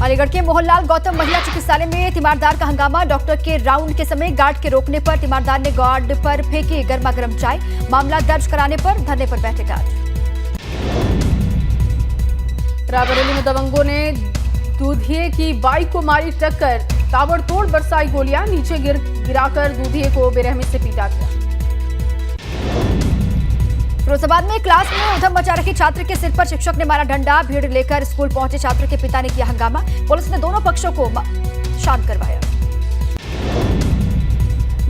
अलीगढ़ के मोहनलाल गौतम महिला चिकित्सालय में तीमारदार का हंगामा। डॉक्टर के राउंड के समय गार्ड के रोकने पर तीमारदार ने गार्ड पर फेंकी गर्मा गर्म चाय। मामला दर्ज कराने पर धरने पर बैठे गार्ड। रायबरेली में दबंगों ने दूधिये की बाइक को मारी टक्कर। ताबड़तोड़ बरसाई गोलियां, नीचे गिराकर दूधिये को बेरहमी से पीटा गया। फिरोजाबाद में क्लास में उधम मचा रखी छात्र के सिर पर शिक्षक ने मारा डंडा। भीड़ लेकर स्कूल पहुंचे छात्र के पिता ने किया हंगामा। पुलिस ने दोनों पक्षों को शांत करवाया।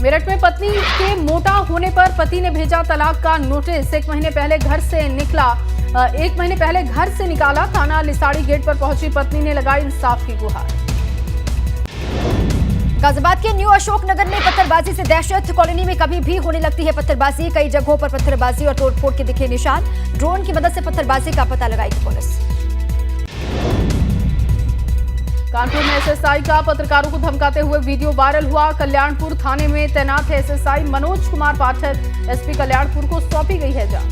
मेरठ में पत्नी के मोटा होने पर पति ने भेजा तलाक का नोटिस। एक महीने पहले घर से निकाला। थाना लिसाड़ी गेट पर पहुंची पत्नी ने लगाई इंसाफ की गुहार। गाजियाबाद के न्यू अशोक नगर में पत्थरबाजी से दहशत। कॉलोनी में कभी भी होने लगती है पत्थरबाजी। कई जगहों पर पत्थरबाजी और तोड़फोड़ के दिखे निशान। ड्रोन की मदद से पत्थरबाजी का पता लगाएगी पुलिस। कानपुर में एसएसआई का पत्रकारों को धमकाते हुए वीडियो वायरल हुआ। कल्याणपुर थाने में तैनात है एसएसआई मनोज कुमार पाठक। एसपी कल्याणपुर को सौंपी गई है जांच।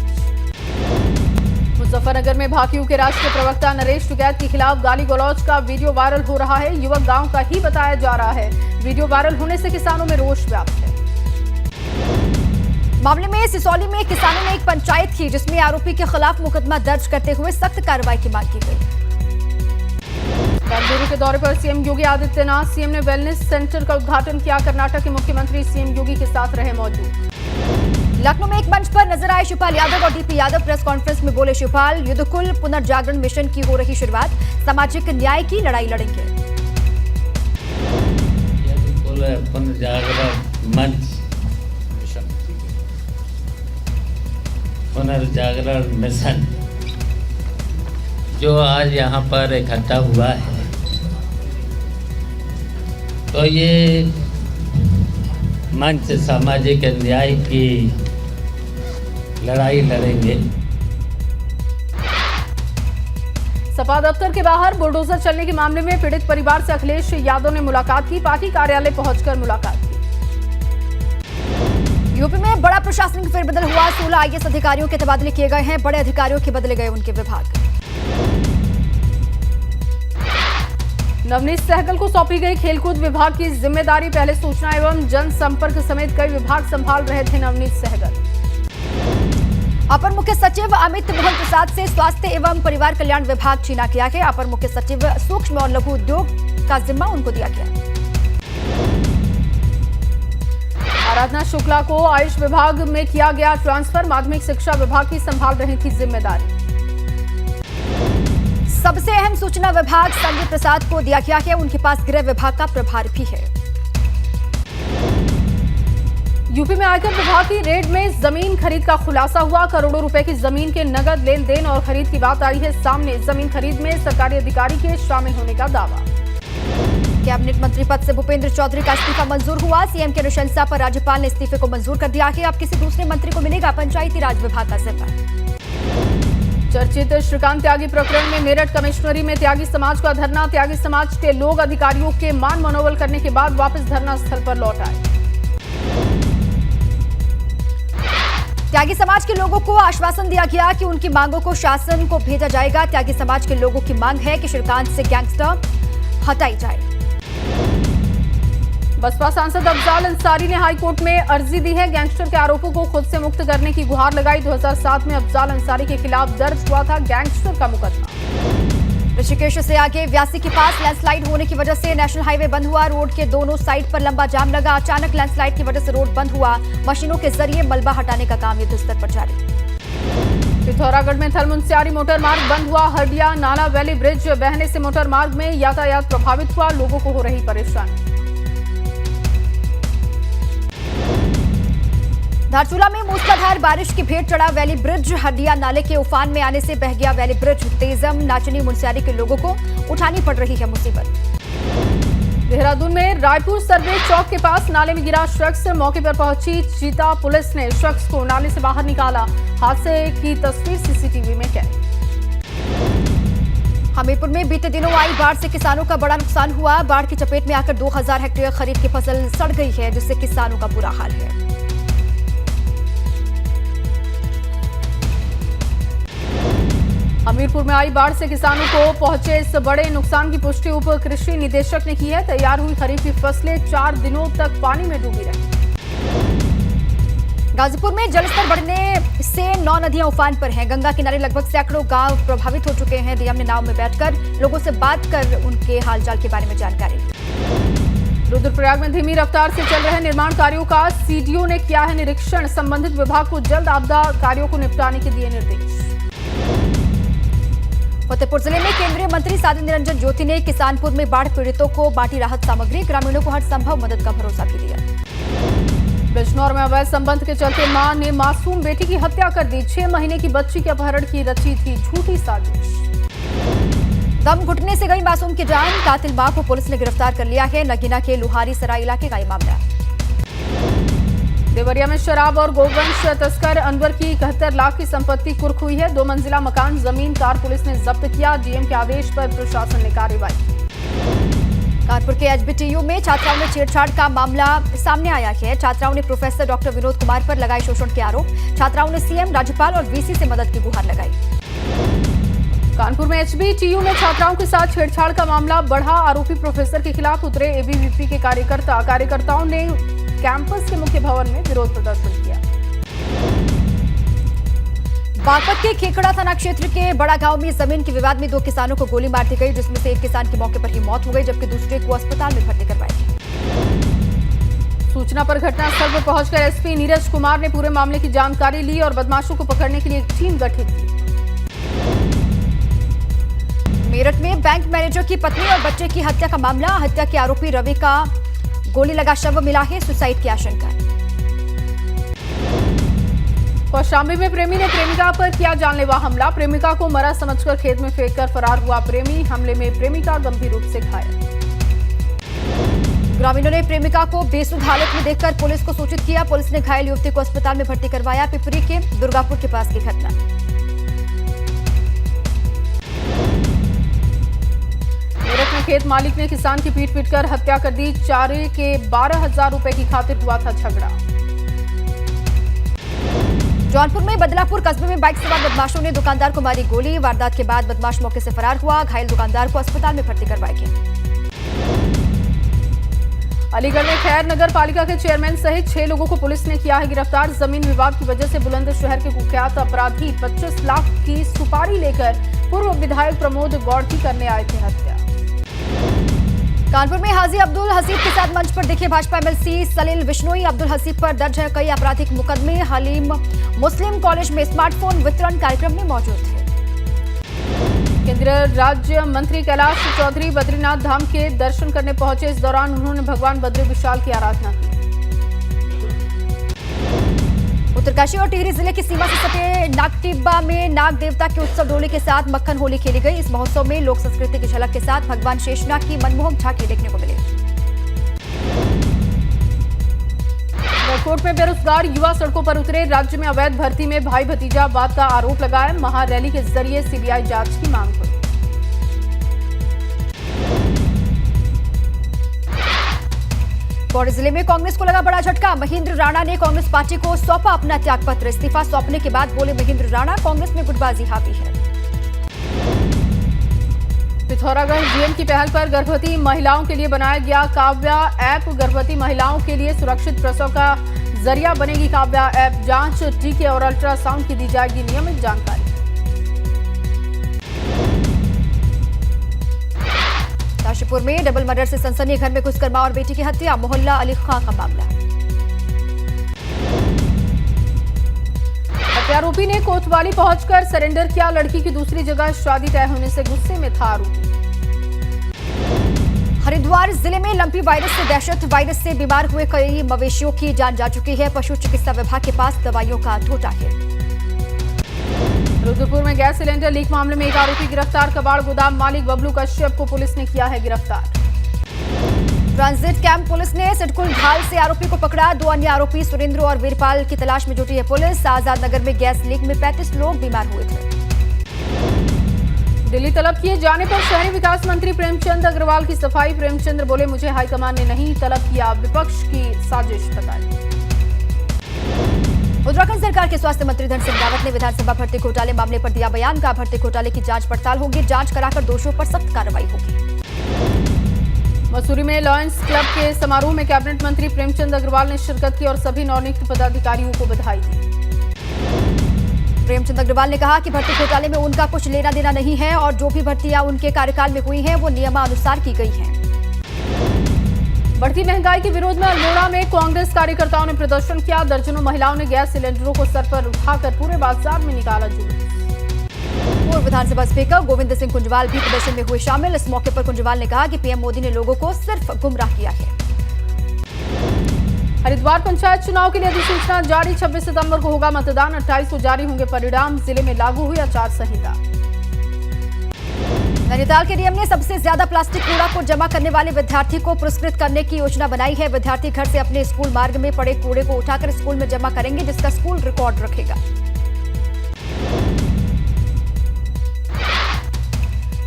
मुजफ्फरनगर में भाकियू के राष्ट्रीय प्रवक्ता नरेश टिकैत के खिलाफ गाली गलौज का वीडियो वायरल हो रहा है। युवक गांव का ही बताया जा रहा है। वीडियो वायरल होने से किसानों में रोष व्याप्त है। मामले में सिसौली में किसानों ने एक पंचायत की जिसमें आरोपी के खिलाफ मुकदमा दर्ज करते हुए सख्त कार्रवाई की मांग की गई। बेंगलुरु के दौरे पर सीएम योगी आदित्यनाथ। सीएम ने वेलनेस सेंटर का उद्घाटन किया। कर्नाटक के मुख्यमंत्री सीएम योगी के साथ रहे मौजूद। लखनऊ में एक मंच पर नजर आए शिवपाल यादव और डीपी यादव। प्रेस कॉन्फ्रेंस में बोले शिवपाल, युद्धकुल पुनर्जागरण मिशन की हो रही शुरुआत। सामाजिक न्याय की लड़ाई लड़ेंगे। पुनर्जागरण मिशन जो आज यहाँ पर इकट्ठा हुआ है, तो ये मंच सामाजिक न्याय की लड़ाई लड़ेंगे। सपा दफ्तर के बाहर बुलडोजर चलने के मामले में पीड़ित परिवार से अखिलेश यादव ने मुलाकात की। पार्टी कार्यालय पहुंचकर मुलाकात की। यूपी में बड़ा प्रशासनिक फेरबदल हुआ। 16 आईएएस अधिकारियों के तबादले किए गए हैं। बड़े अधिकारियों के बदले गए उनके विभाग। नवनीत सहगल को सौंपी गई खेलकूद विभाग की जिम्मेदारी। पहले सूचना एवं जनसंपर्क समेत कई विभाग संभाल रहे थे नवनीत सहगल। अपर मुख्य सचिव अमित मोहन प्रसाद से स्वास्थ्य एवं परिवार कल्याण विभाग छीना गया है। अपर मुख्य सचिव सूक्ष्म और लघु उद्योग का जिम्मा उनको दिया गया। आराधना शुक्ला को आयुष विभाग में किया गया ट्रांसफर। माध्यमिक शिक्षा विभाग की संभाल रही थी जिम्मेदारी। सबसे अहम सूचना विभाग संजय प्रसाद को दिया गया है। उनके पास गृह विभाग का प्रभार भी है। यूपी में आयकर विभाग की रेड में जमीन खरीद का खुलासा हुआ। करोड़ों रुपए की जमीन के नगद लेन देन और खरीद की बात आई है सामने। जमीन खरीद में सरकारी अधिकारी के शामिल होने का दावा। कैबिनेट मंत्री पद से भूपेंद्र चौधरी का इस्तीफा मंजूर हुआ। सीएम की अनुशंसा पर राज्यपाल ने इस्तीफे को मंजूर कर दिया है। अब किसी दूसरे मंत्री को मिलेगा पंचायती राज विभाग का जिम्मा। चर्चित श्रीकांत त्यागी प्रकरण में मेरठ कमिश्नरी में त्यागी समाज का धरना। त्यागी समाज के लोग अधिकारियों के मान मनोबल करने के बाद वापस धरना स्थल पर लौट आए। त्यागी समाज के लोगों को आश्वासन दिया गया कि उनकी मांगों को शासन को भेजा जाएगा। त्यागी समाज के लोगों की मांग है कि श्रीकांत से गैंगस्टर हटाई जाए। बसपा सांसद अफजाल अंसारी ने हाईकोर्ट में अर्जी दी है। गैंगस्टर के आरोपों को खुद से मुक्त करने की गुहार लगाई। 2007 में अफजाल अंसारी के खिलाफ दर्ज हुआ था गैंगस्टर का मुकदमा। ऋषिकेश से आगे व्यासी के पास लैंडस्लाइड होने की वजह से नेशनल हाईवे बंद हुआ। रोड के दोनों साइड पर लंबा जाम लगा। अचानक लैंडस्लाइड की वजह से रोड बंद हुआ। मशीनों के जरिए मलबा हटाने का काम युद्धस्तर पर जारी। पिथौरागढ़ में थलमुनस्यारी मोटर मार्ग बंद हुआ। हरडिया नाला वैली ब्रिज बहने से मोटर मार्ग में यातायात प्रभावित हुआ। लोगों को हो रही परेशानी। धारचूला में मूसलाधार बारिश की भेंट चढ़ा वैली ब्रिज। हरडिया नाले के उफान में आने से बह गया वैली ब्रिज। तेजम नाचनी मुनस्यारी के लोगों को उठानी पड़ रही है मुसीबत। देहरादून में रायपुर सर्वे चौक के पास नाले में गिरा शख्स। मौके पर पहुंची चीता पुलिस ने शख्स को नाले से बाहर निकाला। हादसे की तस्वीर सीसीटीवी में कैद। हमीरपुर में बीते दिनों आई बाढ़ से किसानों का बड़ा नुकसान हुआ। बाढ़ की चपेट में आकर 2000 हेक्टेयर खरीफ की फसल सड़ गई है, जिससे किसानों का बुरा हाल है। हमीरपुर में आई बाढ़ से किसानों को पहुंचे इस बड़े नुकसान की पुष्टि उप कृषि निदेशक ने की है। तैयार हुई खरीफ की फसलें 4 दिनों तक पानी में डूबी रही। गाजीपुर में जलस्तर बढ़ने से 9 नदियां उफान पर हैं। गंगा किनारे लगभग सैकड़ों गांव प्रभावित हो चुके हैं। डीएम ने नाव में बैठकर लोगों से बात कर उनके हालचाल के बारे में जानकारी ली। रुद्रप्रयाग में धीमी रफ्तार से चल रहे निर्माण कार्यों का सीडीओ ने किया है निरीक्षण। संबंधित विभाग को जल्द आपदा कार्यों को निपटाने के दिए निर्देश। फतेहपुर जिले में केंद्रीय मंत्री साध्वी निरंजन ज्योति ने किसानपुर में बाढ़ पीड़ितों को बांटी राहत सामग्री। ग्रामीणों को हर संभव मदद का भरोसा भी दिया। बिजनौर में अवैध संबंध के चलते मां ने मासूम बेटी की हत्या कर दी। 6 महीने की बच्ची के अपहरण की रची थी झूठी साजिश। दम घुटने से गई मासूम की जान। कातिल मां को पुलिस ने गिरफ्तार कर लिया है। नगीना के लुहारी सराय इलाके का ये मामला। देवरिया में शराब और गोवंश तस्कर अनवर की 71 लाख की संपत्ति कुर्क हुई है। 2 मंजिला मकान जमीन कार पुलिस ने जब्त किया। डीएम के आदेश पर प्रशासन ने कार्रवाई की। कानपुर के एचबीटीयू में छात्राओं में छेड़छाड़ का मामला सामने आया है। छात्राओं ने प्रोफेसर डॉक्टर विनोद कुमार पर लगाए शोषण के आरोप। छात्राओं ने सीएम, राज्यपाल और वीसी से मदद की गुहार लगाई। कानपुर में एचबीटीयू में छात्राओं के साथ छेड़छाड़ का मामला बढ़ा। आरोपी प्रोफेसर के खिलाफ उतरे एबीवीपी के कार्यकर्ताओं ने कैंपस के मुख्य भवन में विरोध प्रदर्शन किया। बागपत के खेकड़ा थाना क्षेत्र के बड़ा गांव में जमीन के विवाद में 2 किसानों को गोली मार दी गई, जिसमें से एक किसान की मौके पर ही मौत हो गई, जबकि दूसरे को अस्पताल में भर्ती करवाया गया। सूचना पर घटनास्थल पर पहुंचकर एसपी नीरज कुमार ने पूरे मामले की जानकारी ली और बदमाशों को पकड़ने के लिए एक टीम गठित की। मेरठ में बैंक मैनेजर की पत्नी और बच्चे की हत्या का मामला। हत्या के आरोपी रवि का गोली लगा शव मिला है। सुसाइड की आशंका। कौशाम्बी में प्रेमी ने प्रेमिका पर किया जानलेवा हमला। प्रेमिका को मरा समझकर खेत में फेंककर फरार हुआ प्रेमी। हमले में प्रेमिका गंभीर रूप से घायल। ग्रामीणों ने प्रेमिका को बेसुध हालत में देखकर पुलिस को सूचित किया। पुलिस ने घायल युवती को अस्पताल में भर्ती करवाया। पिपरी के दुर्गापुर के पास की घटना। मेरठ में खेत मालिक ने किसान की पीट-पीटकर हत्या कर दी। चारे के 12,000 रुपए की खातिर हुआ था झगड़ा। जौनपुर में बदलापुर कस्बे में बाइक सवार बदमाशों ने दुकानदार को मारी गोली। वारदात के बाद बदमाश मौके से फरार हुआ। घायल दुकानदार को अस्पताल में भर्ती करवाया गया। अलीगढ़ में खैर नगर पालिका के चेयरमैन सहित 6 लोगों को पुलिस ने किया है गिरफ्तार। जमीन विवाद की वजह से बुलंदशहर के कुख्यात अपराधी 25 लाख की सुपारी लेकर पूर्व विधायक प्रमोद गौड़ की करने आए थे हत्या। कानपुर में हाजी अब्दुल हसीब के साथ मंच पर दिखे भाजपा एमएलसी सलील बिश्नोई। अब्दुल हसीब पर दर्ज है कई आपराधिक मुकदमे। हलीम मुस्लिम कॉलेज में स्मार्टफोन वितरण कार्यक्रम में मौजूद थे। केंद्रीय राज्य मंत्री कैलाश चौधरी बद्रीनाथ धाम के दर्शन करने पहुंचे। इस दौरान उन्होंने भगवान बद्री विशाल की आराधना की। उत्तरकाशी और टिहरी जिले की सीमा से सटे नागटिब्बा में नाग देवता के उत्सव डोली के साथ मक्खन होली खेली गई। इस महोत्सव में लोक संस्कृति की झलक के साथ भगवान शेषनाग की मनमोहक झांकी देखने को मिली। कोट में बेरोजगार युवा सड़कों पर उतरे। राज्य में अवैध भर्ती में भाई भतीजावाद का आरोप लगाया। महारैली के जरिए सीबीआई जांच की मांग हुई। पौड़ी जिले में कांग्रेस को लगा बड़ा झटका। महेंद्र राणा ने कांग्रेस पार्टी को सौंपा अपना त्यागपत्र। इस्तीफा सौंपने के बाद बोले महेंद्र राणा, कांग्रेस में गुटबाजी हावी है। पिथौरागढ़ डीएम की पहल पर गर्भवती महिलाओं के लिए बनाया गया काव्या ऐप। गर्भवती महिलाओं के लिए सुरक्षित प्रसव का जरिया बनेगी काव्या ऐप। जांच, टीके और अल्ट्रासाउंड की दी जाएगी नियमित जानकारी। काशीपुर में डबल मर्डर से सनसनी। घर में घुसकर मां और बेटी की हत्या। मोहल्ला अली खां का मामला। हत्यारोपी ने कोतवाली पहुंचकर सरेंडर किया। लड़की की दूसरी जगह शादी तय होने से गुस्से में था आरोपी। हरिद्वार जिले में लंपी वायरस से दहशत। वायरस से बीमार हुए कई मवेशियों की जान जा चुकी है। पशु चिकित्सा विभाग के पास दवाइयों का ढोटा है। रुद्रपुर में गैस सिलेंडर लीक मामले में एक आरोपी गिरफ्तार। कबाड़ गोदाम मालिक बबलू कश्यप को पुलिस ने किया है गिरफ्तार। ट्रांजिट कैंप पुलिस ने सिडकुल ढाल से आरोपी को पकड़ा। 2 अन्य आरोपी सुरेंद्र और वीरपाल की तलाश में जुटी है पुलिस। आजाद नगर में गैस लीक में 35 लोग बीमार हुए थे। दिल्ली तलब किए जाने पर शहरी विकास मंत्री प्रेमचंद अग्रवाल की सफाई। प्रेमचंद बोले, मुझे हाई कमान ने नहीं तलब किया, विपक्ष की साजिश बताई। उत्तराखंड सरकार के स्वास्थ्य मंत्री धन सिंह रावत ने विधानसभा भर्ती घोटाले मामले पर दिया बयान। कहा भर्ती घोटाले की जांच पड़ताल होगी, जांच कराकर दोषियों पर सख्त कार्रवाई होगी। मसूरी में लॉयंस क्लब के समारोह में कैबिनेट मंत्री प्रेमचंद अग्रवाल ने शिरकत की और सभी नवनियुक्त पदाधिकारियों को बधाई दी। प्रेमचंद अग्रवाल ने कहा कि भर्ती घोटाले में उनका कुछ लेना देना नहीं है और जो भी भर्तियां उनके कार्यकाल में हुई हैं वो नियमानुसार की गई हैं। बढ़ती महंगाई के विरोध में अल्मोड़ा में कांग्रेस कार्यकर्ताओं ने प्रदर्शन किया। दर्जनों महिलाओं ने गैस सिलेंडरों को सर पर उठाकर पूरे बाजार में निकाला जुलूस। पूर्व विधानसभा स्पीकर गोविंद सिंह कुंजवाल भी प्रदर्शन में हुए शामिल। इस मौके पर कुंजवाल ने कहा कि पीएम मोदी ने लोगों को सिर्फ गुमराह किया है। हरिद्वार पंचायत चुनाव के लिए अधिसूचना जारी। 26 सितंबर को होगा मतदान, 28 को जारी होंगे परिणाम। जिले में लागू हुई आचार संहिता। नैनीताल के डीएम ने सबसे ज्यादा प्लास्टिक कूड़ा को जमा करने वाले विद्यार्थी को पुरस्कृत करने की योजना बनाई है। विद्यार्थी घर से अपने स्कूल मार्ग में पड़े कूड़े को उठाकर स्कूल में जमा करेंगे, जिसका स्कूल रिकॉर्ड रखेगा।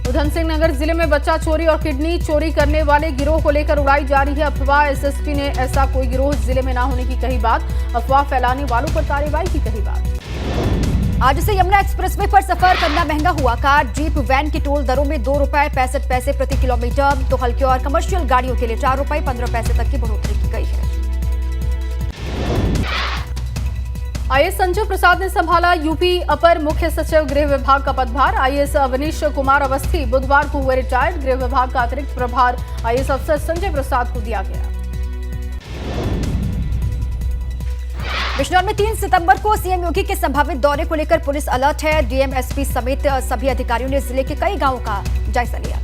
उधमसिंह नगर जिले में बच्चा चोरी और किडनी चोरी करने वाले गिरोह को लेकर उड़ाई जा रही है अफवाह। एसएसपी ने ऐसा कोई गिरोह जिले में न होने की कही बात। अफवाह फैलाने वालों पर कार्रवाई की कही बात। आज से यमुना एक्सप्रेसवे पर सफर करना महंगा हुआ। कार, जीप, वैन की टोल दरों में ₹2.65 प्रति किलोमीटर तो हल्की और कमर्शियल गाड़ियों के लिए ₹4.15 तक की बढ़ोतरी की गई है। आईएएस संजय प्रसाद ने संभाला यूपी अपर मुख्य सचिव गृह विभाग का पदभार। आईएएस अवनीश कुमार अवस्थी बुधवार को हुए रिटायर्ड। गृह विभाग का अतिरिक्त प्रभार आईएएस अफसर संजय प्रसाद को दिया गया। बिजनौर में 3 सितंबर को सीएम योगी के संभावित दौरे को लेकर पुलिस अलर्ट है। डीएम, एसपी समेत सभी अधिकारियों ने जिले के कई गांवों का जायजा लिया।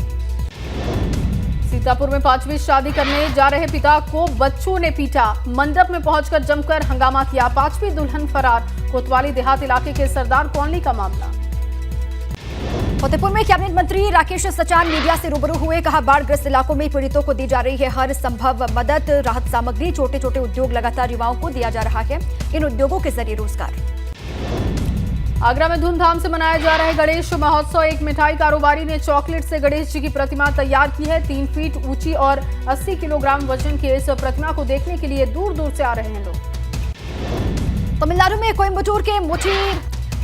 सीतापुर में 5वीं शादी करने जा रहे पिता को बच्चों ने पीटा। मंडप में पहुंचकर जमकर हंगामा किया। 5वीं दुल्हन फरार। कोतवाली देहात इलाके के सरदार कॉलोनी का मामला। फतेहपुर में कैबिनेट मंत्री राकेश सचान मीडिया से रूबरू हुए। कहा बाढ़ग्रस्त इलाकों में पीड़ितों को दी जा रही है हर संभव मदद, राहत सामग्री। छोटे छोटे उद्योग लगातार युवाओं को दिया जा रहा है। इन उद्योगों के जरिए रोजगार। आगरा में धूमधाम से मनाया जा रहा है गणेश महोत्सव। एक मिठाई कारोबारी ने चॉकलेट से गणेश जी की प्रतिमा तैयार की है। 3 फीट ऊंची और 80 किलोग्राम वजन की इस प्रतिमा को देखने के लिए दूर दूर से आ रहे हैं लोग। तमिलनाडु में कोयम्बटूर के मुठी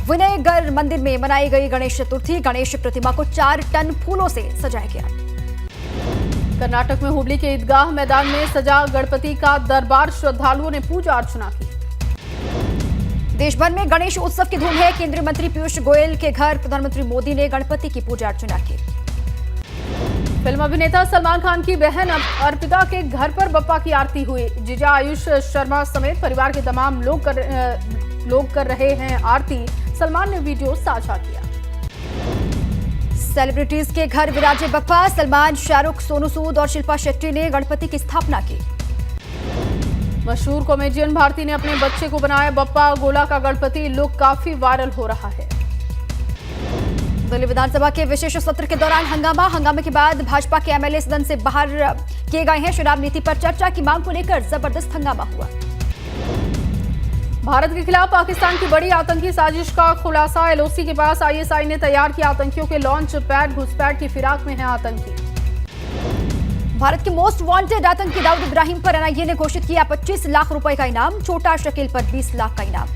विनयगर मंदिर में मनाई गई गणेश चतुर्थी। गणेश प्रतिमा को 4 टन फूलों से सजाया गया। कर्नाटक में हुबली के ईदगाह मैदान में सजा गणपति का दरबार। श्रद्धालुओं ने पूजा अर्चना की। देश भर में गणेश उत्सव की धूम है। केंद्रीय मंत्री पीयूष गोयल के घर प्रधानमंत्री मोदी ने गणपति की पूजा अर्चना की। फिल्म अभिनेता सलमान खान की बहन अर्पिता के घर पर बप्पा की आरती हुई। जीजा आयुष शर्मा समेत परिवार के तमाम लोग कर रहे हैं आरती। सलमान ने वीडियो साझा किया। सेलिब्रिटीज के घर विराजे बप्पा। सलमान, शाहरुख, सोनू सूद और शिल्पा शेट्टी ने गणपति की स्थापना की। मशहूर कॉमेडियन भारती ने अपने बच्चे को बनाया बप्पा। गोला का गणपति लुक काफी वायरल हो रहा है। दिल्ली विधानसभा के विशेष सत्र के दौरान हंगामे के बाद भाजपा के एमएलए सदन से बाहर किए गए हैं। शराब नीति पर चर्चा की मांग को लेकर जबरदस्त हंगामा हुआ। भारत के खिलाफ पाकिस्तान की बड़ी आतंकी साजिश का खुलासा। एलओसी के पास आईएसआई ने तैयार किया आतंकियों के लॉन्च पैड। घुसपैठ की फिराक में है आतंकी। भारत के मोस्ट वांटेड आतंकी दाऊद इब्राहिम पर एनआईए ने घोषित किया 25 लाख रुपए का इनाम। छोटा शकील पर 20 लाख का इनाम।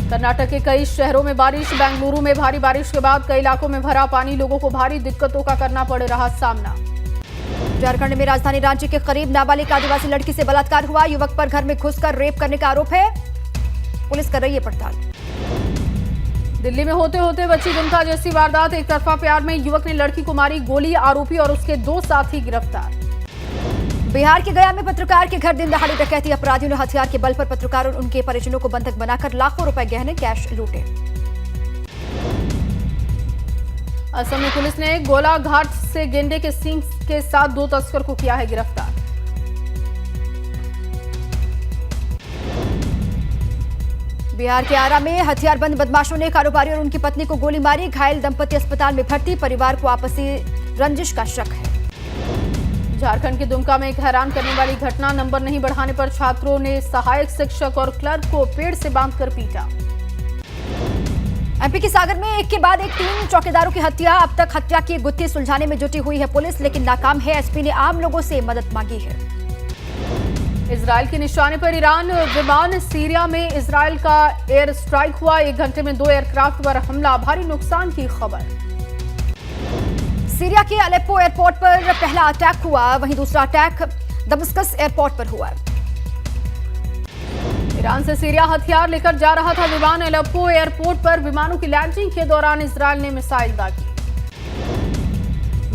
कर्नाटक के कई शहरों में बारिश। बेंगलुरु में भारी बारिश के बाद कई इलाकों में भरा पानी। लोगों को भारी दिक्कतों का करना पड़ रहा सामना। झारखंड में राजधानी रांची के करीब नाबालिग आदिवासी लड़की से बलात्कार हुआ। युवक पर घर में घुसकर रेप करने का आरोप है। पुलिस कर रही है पड़ताल। दिल्ली में होते होते बची दुमका जैसी वारदात। एक तरफा प्यार में युवक ने लड़की को मारी गोली। आरोपी और उसके 2 साथी गिरफ्तार। बिहार के गया में पत्रकार के घर दिन दहाड़े डकैती। अपराधियों ने हथियार के बल पर पत्रकार और उनके परिजनों को बंधक बनाकर लाखों रुपए गहने कैश लूटे। असम में पुलिस ने गोलाघाट से गेंडे के सींग के साथ 2 तस्कर को किया है गिरफ्तार। बिहार के आरा में हथियारबंद बदमाशों ने कारोबारी और उनकी पत्नी को गोली मारी। घायल दंपति अस्पताल में भर्ती। परिवार को आपसी रंजिश का शक है। झारखंड के दुमका में एक हैरान करने वाली घटना। नंबर नहीं बढ़ाने पर छात्रों ने सहायक शिक्षक और क्लर्क को पेड़ से बांधकर पीटा। एमपी के सागर में एक के बाद एक 3 चौकीदारों की हत्या। अब तक हत्या की गुत्थी सुलझाने में जुटी हुई है पुलिस, लेकिन नाकाम है। एसपी ने आम लोगों से मदद मांगी है। इजराइल के निशाने पर ईरान विमान। सीरिया में इजराइल का एयर स्ट्राइक हुआ। 1 घंटे में 2 एयरक्राफ्ट पर हमला, भारी नुकसान की खबर। सीरिया के अलेप्पो एयरपोर्ट पर पहला अटैक हुआ, वहीं दूसरा अटैक दमिश्कस एयरपोर्ट पर हुआ। ईरान से सीरिया हथियार लेकर जा रहा था विमान। अलेप्पो एयरपोर्ट पर विमानों की लैंडिंग के दौरान इजराइल ने मिसाइल दागी।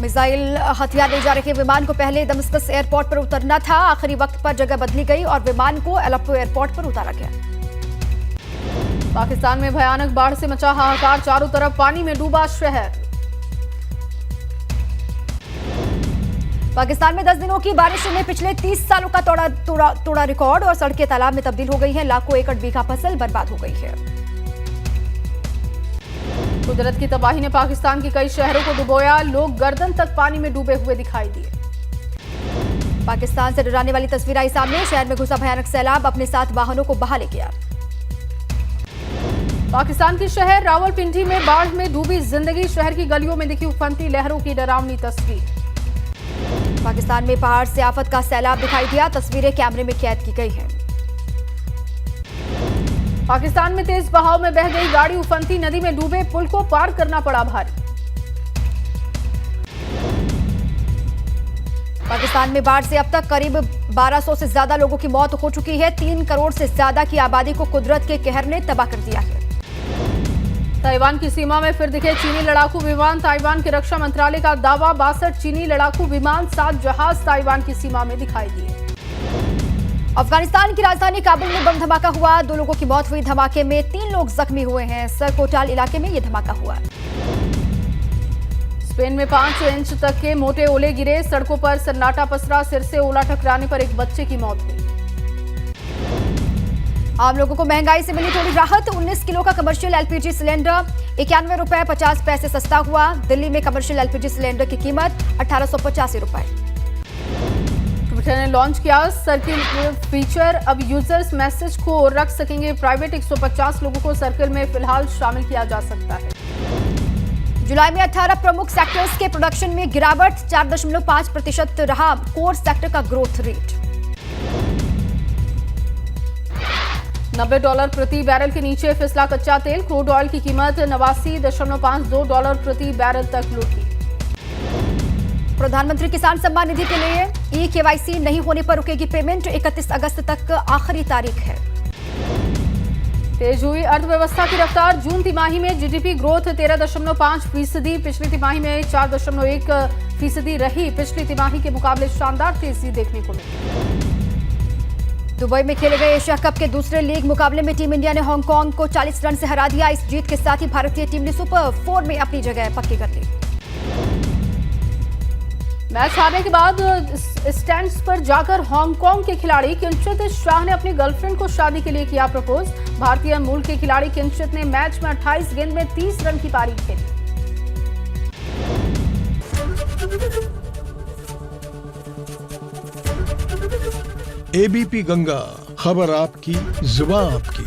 मिसाइल हथियार ले जा रहे विमान को पहले दमिश्कस एयरपोर्ट पर उतरना था। आखिरी वक्त पर जगह बदली गई और विमान को अलेप्पो एयरपोर्ट पर उतारा गया। पाकिस्तान में भयानक बाढ़ से मचा हाहाकार, चारों तरफ पानी में डूबा शहर। पाकिस्तान में 10 दिनों की बारिश ने पिछले 30 सालों का तोड़ा रिकॉर्ड और सड़कें तालाब में तब्दील हो गई हैं। लाखों एकड़ बीघा फसल बर्बाद हो गई है। कुदरत की तबाही ने पाकिस्तान के कई शहरों को डुबोया। लोग गर्दन तक पानी में डूबे हुए दिखाई दिए। पाकिस्तान से डराने वाली तस्वीर आई सामने। शहर में घुसा भयानक सैलाब, अपने साथ वाहनों को बहा ले गया। पाकिस्तान के शहर रावलपिंडी में बाढ़ में डूबी जिंदगी। शहर की गलियों में दिखी उफनती लहरों की डरावनी तस्वीर। पाकिस्तान में पहाड़ से आफत का सैलाब दिखाई दिया। तस्वीरें कैमरे में कैद की गई हैं। पाकिस्तान में तेज बहाव में बह गई गाड़ी। उफनती नदी में डूबे पुल को पार करना पड़ा भारी। पाकिस्तान में बाढ़ से अब तक करीब 1200 से ज्यादा लोगों की मौत हो चुकी है। 3 करोड़ से ज्यादा की आबादी को कुदरत के कहर ने तबाह कर दिया है। ताइवान की सीमा में फिर दिखे चीनी लड़ाकू विमान। ताइवान के रक्षा मंत्रालय का दावा, 62 चीनी लड़ाकू विमान, 7 जहाज ताइवान की सीमा में दिखाई दिए। अफगानिस्तान की राजधानी काबुल में बम धमाका हुआ। 2 लोगों की मौत हुई। धमाके में 3 लोग जख्मी हुए हैं। सरकोटाल इलाके में यह धमाका हुआ। स्पेन में 5 इंच तक के मोटे ओले गिरे। सड़कों पर सन्नाटा पसरा। सिर से ओला टकराने पर एक बच्चे की मौत हुई। आम लोगों को महंगाई से मिली थोड़ी राहत। 19 किलो का कमर्शियल एलपीजी सिलेंडर 91 रुपए 50 पैसे सस्ता हुआ। दिल्ली में कमर्शियल एलपीजी सिलेंडर की कीमत 1885 रुपए। ट्विटर ने लॉन्च किया सर्किल फीचर। अब यूजर्स मैसेज को रख सकेंगे प्राइवेट। 150 लोगों को सर्किल में फिलहाल शामिल किया जा सकता है। जुलाई में 18 प्रमुख सेक्टर्स के प्रोडक्शन में गिरावट। 4.5% रहा कोर सेक्टर का ग्रोथ रेट। $90 प्रति बैरल के नीचे फिसला कच्चा तेल। क्रूड ऑयल की कीमत $89.52 प्रति बैरल तक लुढ़की। प्रधानमंत्री किसान सम्मान निधि के लिए ई-केवाईसी नहीं होने पर रुकेगी पेमेंट। 31 अगस्त तक आखिरी तारीख है। तेज हुई अर्थव्यवस्था की रफ्तार। जून तिमाही में जीडीपी ग्रोथ 13.5%। पिछली तिमाही में 4.1% रही। पिछली तिमाही के मुकाबले शानदार तेजी देखने को मिली। दुबई में खेले गए एशिया कप के दूसरे लीग मुकाबले में टीम इंडिया ने हांगकांग को 40 रन से हरा दिया। इस जीत के साथ ही भारतीय टीम ने सुपर 4 में अपनी जगह पक्की कर ली। मैच हारने के बाद स्टैंड्स पर जाकर हांगकांग के खिलाड़ी किंचित शाह ने अपनी गर्लफ्रेंड को शादी के लिए किया प्रपोज। भारतीय मूल के खिलाड़ी किंचित ने मैच में 28 गेंद में 30 रन की पारी खेली। एबीपी गंगा, खबर आपकी, जुबान आपकी।